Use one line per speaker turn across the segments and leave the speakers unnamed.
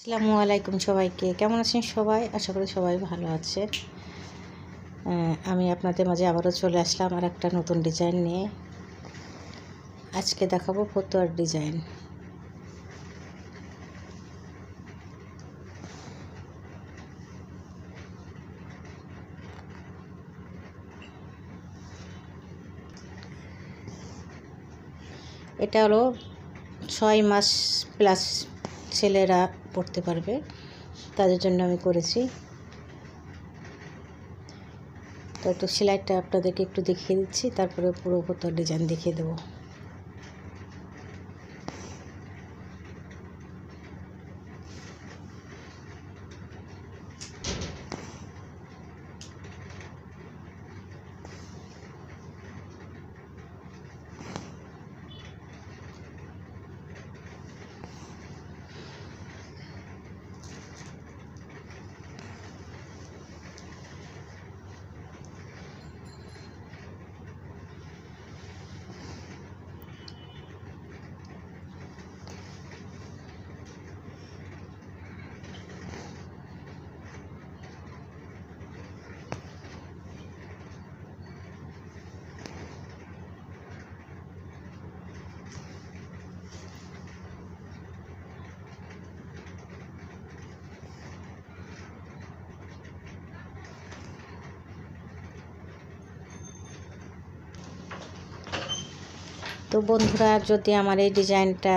আসসালামু আলাইকুম সবাইকে। কেমন আছেন সবাই? আশা করি সবাই ভালো আছেন। আমি আপনাদের মাঝে আবারও চলে আসলাম আর একটা নতুন ডিজাইন নিয়ে। আজকে দেখাবো ফতুয়ার ডিজাইন। এটা হলো 6 মাস প্লাস ছেলেরা পড়তে পারবে, তাদের জন্য আমি করেছি। তো একটু সেলাইটা আপনাদেরকে একটু দেখিয়ে দিচ্ছি, তারপরে পুরো ফতুয়ার ডিজাইন দেখিয়ে দেবো। তো বন্ধুরা, যদি আমার এই ডিজাইনটা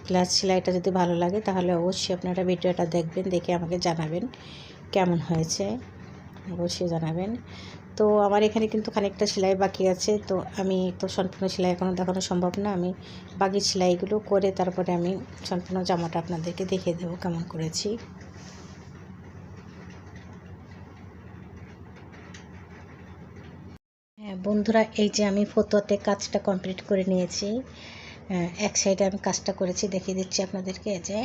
প্লাস সেলাইটা যদি ভালো লাগে তাহলে অবশ্যই আপনারা ভিডিওটা দেখবেন, দেখে আমাকে জানাবেন কেমন হয়েছে, অবশ্যই জানাবেন। তো আমার এখানে কিন্তু খানিকটা সেলাই বাকি আছে, তো আমি তো সম্পূর্ণ সেলাই এখনও দেখানো সম্ভব না। আমি বাকি সেলাইগুলো করে তারপরে আমি সম্পূর্ণ জামাটা আপনাদেরকে দেখিয়ে দেবো কেমন করেছি। হ্যাঁ বন্ধুরা, এই যে আমি ফতুয়াতে কাজটা কমপ্লিট করে নিয়েছি। এক সাইডে আমি কাজটা করেছি, দেখিয়ে দিচ্ছি আপনাদেরকে। এই যে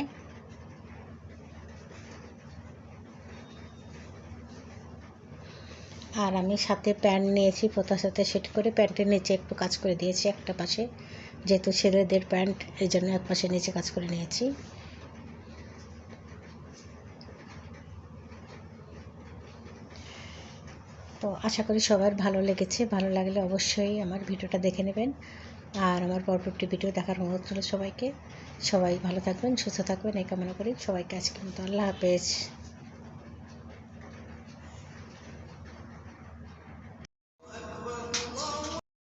আর আমি সাথে প্যান্ট নিয়েছি, ফতুয়ার সাথে সেট করে প্যান্টের নিচে একটু কাজ করে দিয়েছি একটা পাশে, যেহেতু ছেলেদের প্যান্ট এই জন্য এক পাশে নিচে কাজ করে নিয়েছি। তো আশা করি সবার ভালো লেগেছে। ভালো লাগলে অবশ্যই আমার ভিডিওটা দেখে নেবেন, আর আমার পরবর্তী ভিডিও দেখার অনুরোধ রইল সবাইকে। সবাই ভালো থাকবেন, সুস্থ থাকবেন এই কামনা করি। সবাইকে আজকে মতো আল্লাহ হাফেজ।